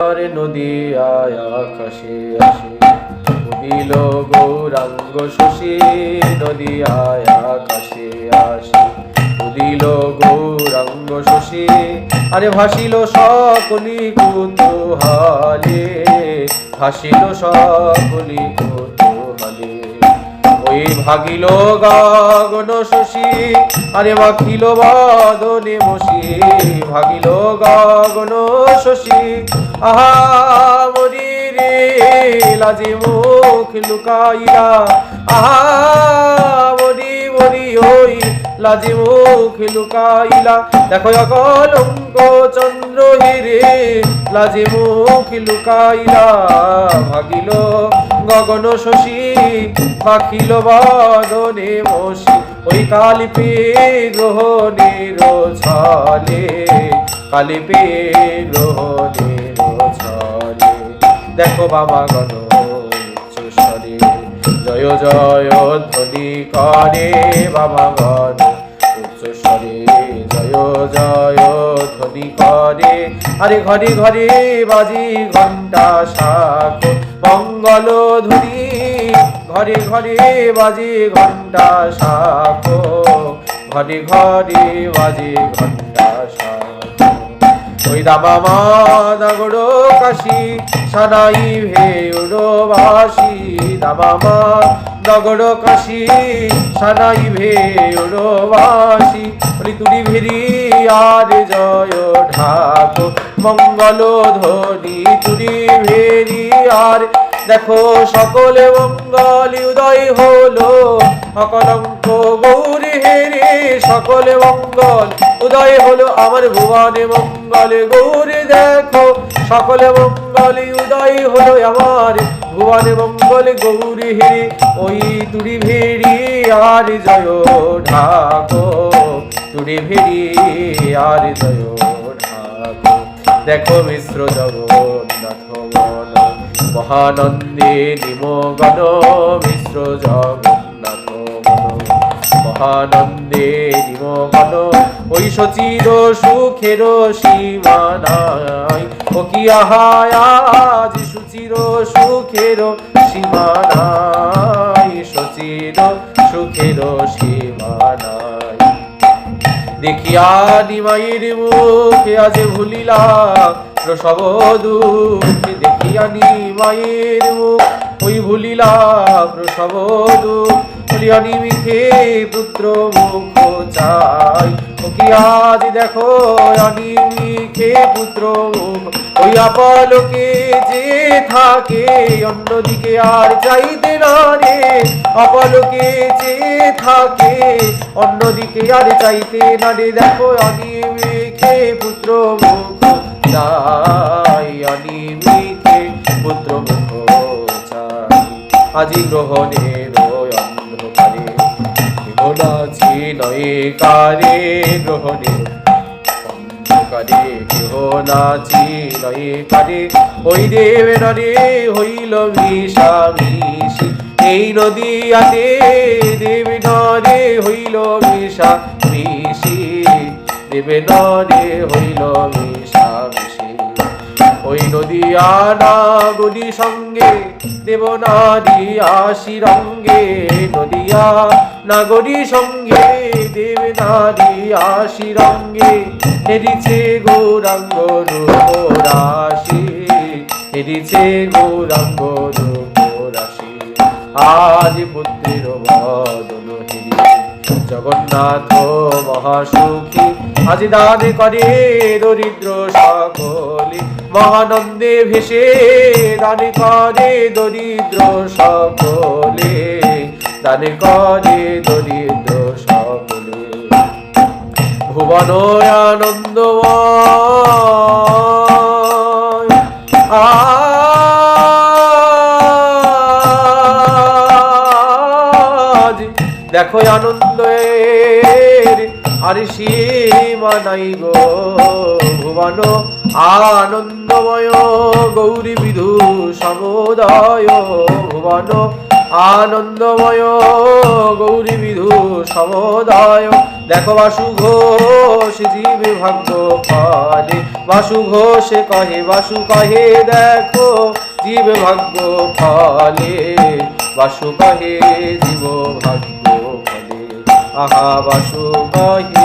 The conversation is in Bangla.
নদিয়ায় আকাশে আসে উদিল গৌরাঙ্গ শশী নদিয়ায় আকাশে আসে উদিল গৌরাঙ্গ শশী আরে ভাসিল সকলি কুতূহলে ভাসিল সকলি কুতূহলে ওই ভাগিল গগন শশী আরে মাখিল বদনে মশি ভাগিল গগন শশী আহা মরি রে লাজে মুখ লুকাইলা আহা মরি মরি ওই লাজে মুখ লুকাইলা দেখো অকলঙ্ক চন্দ্র হিরে লাজে মুখ লুকাইলা ভাগিল গগন শশী পাখিল বদনে মশি ওই কালিপে গ্রহণের ছলে কালিপে গ্রহণের ছলে দেখো বাবা গণ উচ্চস্বরে জয় জয় ধ্বনি করে বাবা গণ উচ্চস্বরে জয় জয় ধ্বনি করে আরে ঘরে ঘরে বাজি ঘণ্টা শাখ মঙ্গল ধ্বনি ঘরে ঘরে বাজে ঘণ্টা শাখ ঘরে ঘরে বাজে ঘণ্টা শাখ ওই দামামা নগর কাশী সানাই ভেউরবাসী দামামা নগর কাশী সানাই ভেউরবাসী তুরি ভেরি আর জয় ঢাক মঙ্গল ধ্বনি তুরি ভেরি আর দেখো সকলে মঙ্গল উদয় হলো অকলঙ্ক গৌরী হেরে সকলে মঙ্গল উদয় হলো আমার ভুবনে মঙ্গল গৌরী দেখো সকলে মঙ্গল উদয় হলো আমার ভুবনে মঙ্গল গৌরী হেরে ওই তুড়ি ভেড়ি আর জয় ঢাকো তুড়ি ভেড়ি আর জয় ঢাকো দেখো মিশ্র জগন্নাথ মন মহানন্দে নিমগণ মিশ্র জগন্নাথ মন মহানন্দে নিমগণ ওই সচির সুখের সীমা নাই ও কি আহায় আজ সুচির সুখের সীমা নাই সচির সুখের সীমা নাই দেখিয়া নিমাইয়ের মুখে আজ ভুলিলা প্রসব দুঃখ দেখিয়া নিমাইয়ের মুখ ওই ভুলিলা প্রসব দুঃখ বলিয়া নিমিখে পুত্র মুখ চাই ও কি আজ দেখো অনিমিখে পুত্র মুখ ওই আপালোকে যে থাকে অন্যদিকে আর চাইতে না রে আপালোকে যে থাকে অন্যদিকে আর চাইতে না রে দেখো অনিমিখে পুত্র মুখ চাই অনিমিখে পুত্র মুখ চাই আজি গ্রহণের অন্ধকারে কেহনাছি নয়ে কারে গ্রহণের অন্ধকারে কেহনাছি নয়ে কারে ওই দেবে নরে হইল মিশামিশি এই নদিয়াতে দেবে নরে হইল মিশামিশি দেবে নরে হইল মিশামিশি ওই নদিয়া নাগরী সঙ্গে দেবনারী আসি রঙ্গে নদিয়া নাগরী সঙ্গে দেবনারী আসি রঙ্গে হেরিছে গৌরাঙ্গ রূপরাশি হেরিছে গৌরাঙ্গ রূপরাশি আজ পুত্রের বদন হেরি জগন্নাথ মহাসুখী আজ দান করে দরিদ্র সকলে মহানন্দে ভেসে দান করে দরিদ্র সকলে দান করে দরিদ্র সকলে ভুবন আনন্দময় আজ দেখো আনন্দের আর সীমা নাই গো ভুবন আনন্দময় গৌরী বিধু সমুদয় ভুবন আনন্দময় গৌরী বিধু সমুদয় দেখো বাসু ঘোষ জীবে ভাগ্য ফলে, বাসু ঘোষ কহে, বাসু কহে দেখো জীব ভাগ্য ফলে, বাসু কহে জীব ভাগ্য ফলে, আহা বাসু কহে